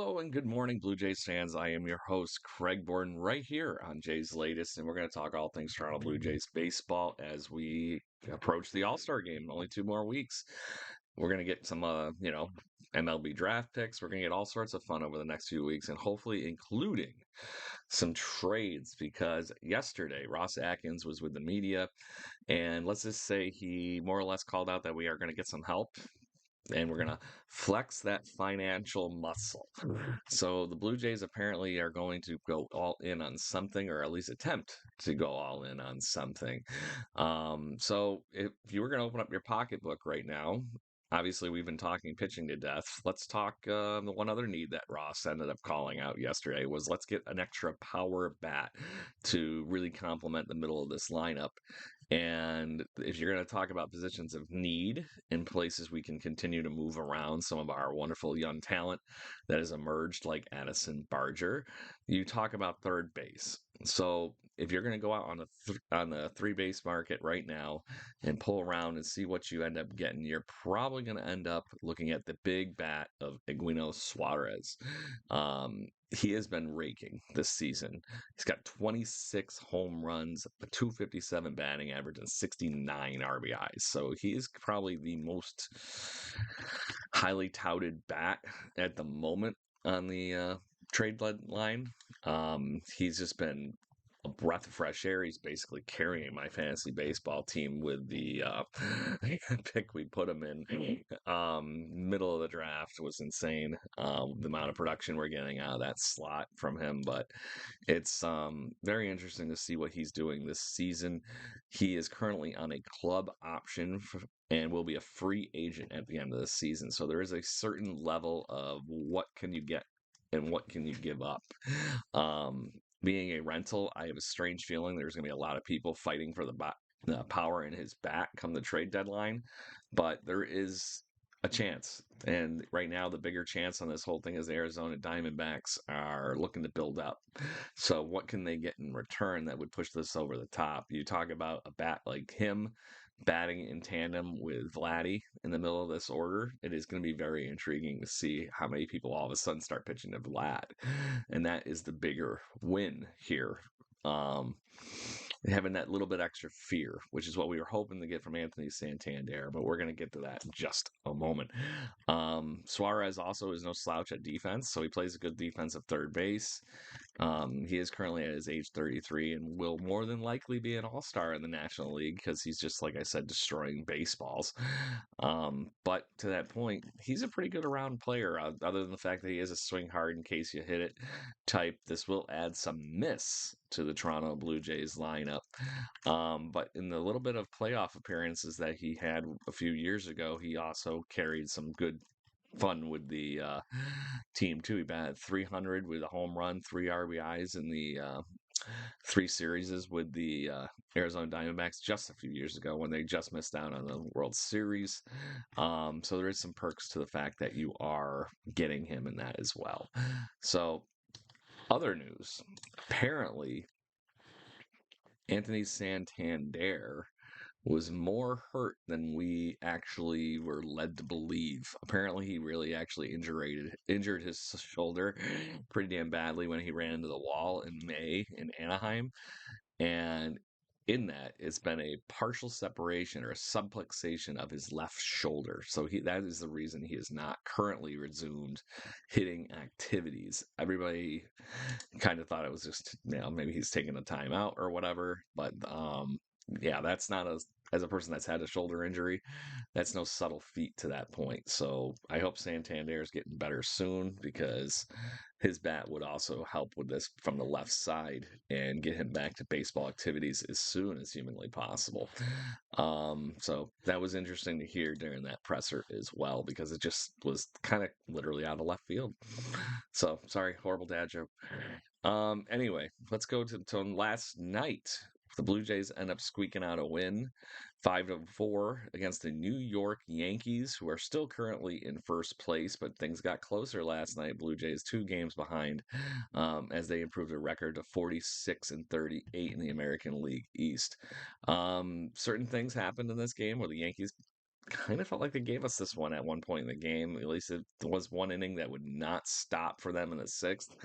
Hello and good morning, Blue Jays fans. I am your host, Craig Borden, right here on Jays Latest, and we're going to talk all things Toronto Blue Jays baseball as we approach the All-Star game. Only 2 more weeks. We're going to get some, MLB draft picks. We're going to get all sorts of fun over the next few weeks, and hopefully including some trades because yesterday Ross Atkins was with the media, and let's just say he more or less called out that we are going to get some help and we're going to flex that financial muscle. So the Blue Jays apparently are going to go all in on something, or at least attempt to go all in on something. So if you were going to open up your pocketbook right now, obviously we've been talking pitching to death. Let's talk the one other need that Ross ended up calling out yesterday was let's get an extra power bat to really complement the middle of this lineup. And if you're going to talk about positions of need in places we can continue to move around some of our wonderful young talent that has emerged, like Addison Barger, you talk about third base. So if you're going to go out on the three base market right now and pull around and see what you end up getting, you're probably going to end up looking at the big bat of Eugenio Suarez. He has been raking this season. He's got 26 home runs, a 257 batting average, and 69 RBIs. So he is probably the most highly touted bat at the moment on the trade deadline. He's just been a breath of fresh air. He's basically carrying my fantasy baseball team with the pick we put him in. Middle of the draft was insane. The amount of production we're getting out of that slot from him, but it's very interesting to see what he's doing this season. He is currently on a club option and will be a free agent at the end of the season. So there is a certain level of what can you get and what can you give up. Um, Being a rental, I have a strange feeling there's going to be a lot of people fighting for the power in his bat come the trade deadline, but there is a chance. And right now, the bigger chance on this whole thing is the Arizona Diamondbacks are looking to build up. So, what can they get in return that would push this over the top? You talk about a bat like him batting in tandem with Vladdy in the middle of this order. It is going to be very intriguing to see how many people all of a sudden start pitching to Vlad. And that is the bigger win here. Um, Having that little bit extra fear, which is what we were hoping to get from Anthony Santander, but we're going to get to that in just a moment. Suarez also is no slouch at defense, so he plays a good defense at third base. He is currently at his age 33 and will more than likely be an all-star in the National League because he's just, like I said, destroying baseballs. But to that point, he's a pretty good around player, other than the fact that he is a swing hard in case you hit it type. This will add some miss to the Toronto Blue Jays lineup. But in the little bit of playoff appearances that he had a few years ago, he also carried some good fun with the team too. He batted 300 with a home run, 3 RBIs in the three series with the Arizona Diamondbacks just a few years ago when they just missed out on the World Series. So there is some perks to the fact that you are getting him in that as well. So other news, apparently Anthony Santander was more hurt than we actually were led to believe. Apparently, he really actually injured his shoulder pretty damn badly when he ran into the wall in May in Anaheim. And in that, it's been a partial separation or a subluxation of his left shoulder. So that is the reason he has not currently resumed hitting activities. Everybody kind of thought it was just, maybe he's taking a timeout or whatever. But yeah, that's not as a person that's had a shoulder injury, that's no subtle feat to that point. So I hope Santander is getting better soon because his bat would also help with this from the left side and get him back to baseball activities as soon as humanly possible. So that was interesting to hear during that presser as well because it just was kind of literally out of left field. So sorry, horrible dad joke. Anyway, let's go to last night. The Blue Jays end up squeaking out a win, 5-4 against the New York Yankees, who are still currently in first place, but things got closer last night. Blue Jays 2 games behind, as they improved their record to 46-38 in the American League East. Certain things happened in this game where the Yankees kind of felt like they gave us this one at one point in the game. At least it was one inning that would not stop for them in the sixth.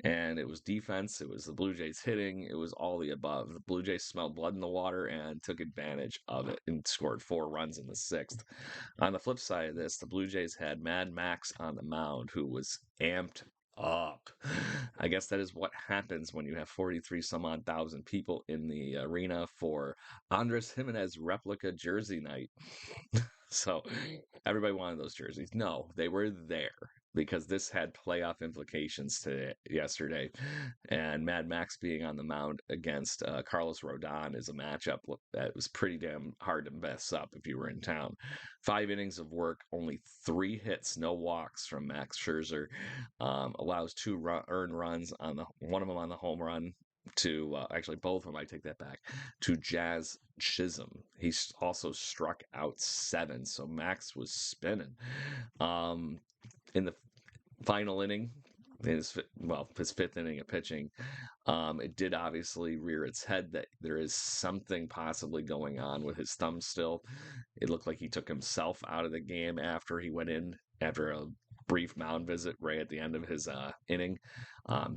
And it was defense, it was the Blue Jays hitting, it was all the above. The Blue Jays smelled blood in the water and took advantage of it and scored 4 runs in the sixth. On the flip side of this, the Blue Jays had Mad Max on the mound, who was amped up. I guess that is what happens when you have 43 some odd thousand people in the arena for Andres Jimenez replica jersey night. So everybody wanted those jerseys. No, they were there because this had playoff implications to yesterday. And Mad Max being on the mound against Carlos Rodon is a matchup that was pretty damn hard to mess up if you were in town. 5 innings of work, only 3 hits, no walks from Max Scherzer. Allows 2 earned runs on one of them on the home run to actually both of them. I take that back to Jazz Chisholm. He also struck out 7, so Max was spinning. In the final inning, his 5th inning of pitching, it did obviously rear its head that there is something possibly going on with his thumb still. It looked like he took himself out of the game after he went in after a brief mound visit right at the end of his inning.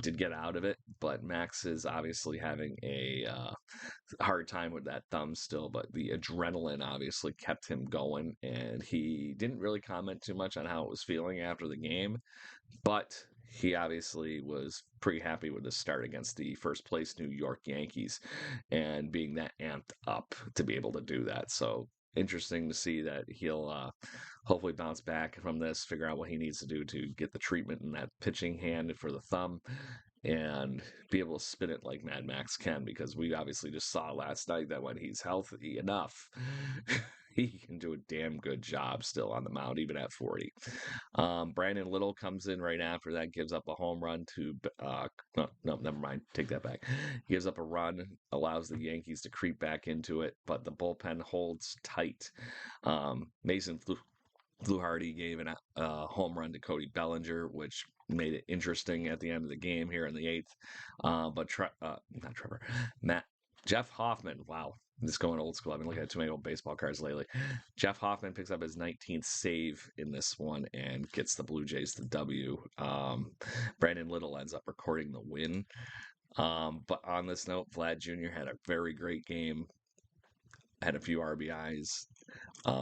Did get out of it, but Max is obviously having a hard time with that thumb still, but the adrenaline obviously kept him going, and he didn't really comment too much on how it was feeling after the game, but he obviously was pretty happy with the start against the first place New York Yankees and being that amped up to be able to do that. So interesting to see that he'll hopefully bounce back from this, figure out what he needs to do to get the treatment in that pitching hand for the thumb and be able to spin it like Mad Max can, because we obviously just saw last night that when he's healthy enough, he can do a damn good job still on the mound, even at 40. Brandon Little comes in right after that, gives up a home run to, no, never mind, take that back. He gives up a run, allows the Yankees to creep back into it, but the bullpen holds tight. Mason Fluharty gave a home run to Cody Bellinger, which made it interesting at the end of the game here in the 8th. But not Trevor, Jeff Hoffman. Wow, this is going old school. I've been looking at too many old baseball cards lately. Jeff Hoffman picks up his 19th save in this one and gets the Blue Jays the W. Brandon Little ends up recording the win. But on this note, Vlad Jr. had a very great game, had a few RBIs.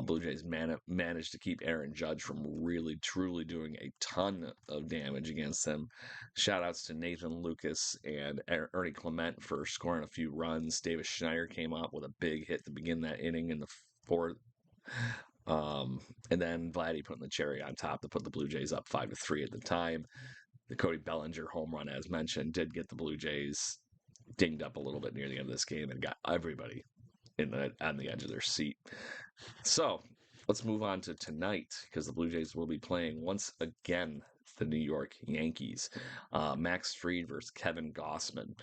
Blue Jays managed to keep Aaron Judge from really, truly doing a ton of damage against them. Shout outs to Nathan Lucas and Ernie Clement for scoring a few runs. Davis Schneider came up with a big hit to begin that inning in the 4th. And then Vladdy putting the cherry on top to put the Blue Jays up 5-3 at the time. The Cody Bellinger home run, as mentioned, did get the Blue Jays dinged up a little bit near the end of this game and got everybody on the edge of their seat. So let's move on to tonight, because the Blue Jays will be playing once again the New York Yankees. Max Fried versus Kevin Gausman.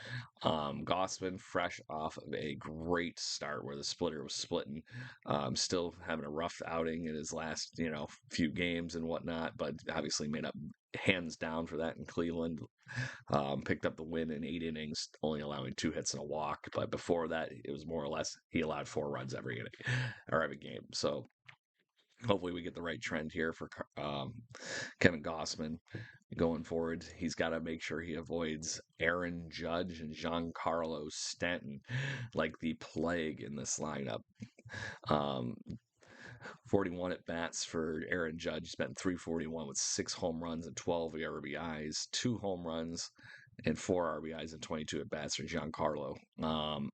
Gausman, fresh off of a great start where the splitter was splitting, still having a rough outing in his last few games and whatnot, but obviously made up hands down for that in Cleveland. Picked up the win in 8 innings, only allowing 2 hits and a walk. But before that, it was more or less he allowed 4 runs every inning or every game. So hopefully we get the right trend here for Kevin Gausman going forward. He's got to make sure he avoids Aaron Judge and Giancarlo Stanton like the plague in this lineup. 41 at bats for Aaron Judge. Spent 341 with 6 home runs and 12 RBIs, 2 home runs and 4 RBIs and 22 at bats for Giancarlo.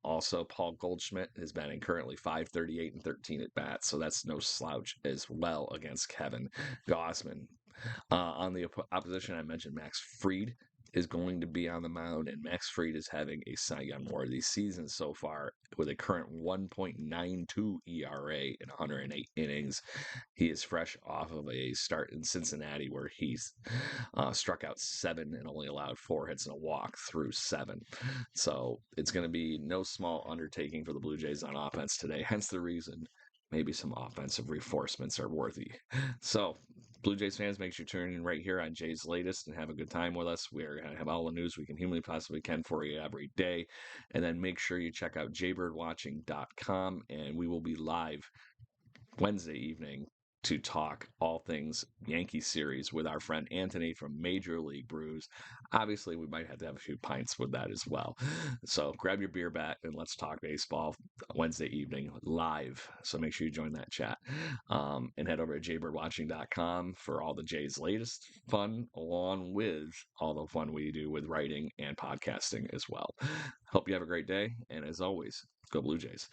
Also, Paul Goldschmidt is batting currently .538 and 13 at bats, so that's no slouch as well against Kevin Gausman. On the opposition, I mentioned Max Fried is going to be on the mound, and Max Fried is having a Cy Young worthy season so far with a current 1.92 ERA in 108 innings. He is fresh off of a start in Cincinnati where he's struck out 7 and only allowed 4 hits and a walk through 7. So it's going to be no small undertaking for the Blue Jays on offense today, hence the reason maybe some offensive reinforcements are worthy. So Blue Jays fans, make sure you tune in right here on Jay's Latest and have a good time with us. We're going to have all the news we can humanly possibly can for you every day. And then make sure you check out jaybirdwatching.com, and we will be live Wednesday evening to talk all things Yankee series with our friend Anthony from Major League Brews. Obviously, we might have to have a few pints with that as well. So grab your beer bat and let's talk baseball Wednesday evening live. So make sure you join that chat and head over to jaybirdwatching.com for all the Jay's latest fun, along with all the fun we do with writing and podcasting as well. Hope you have a great day. And as always, go Blue Jays.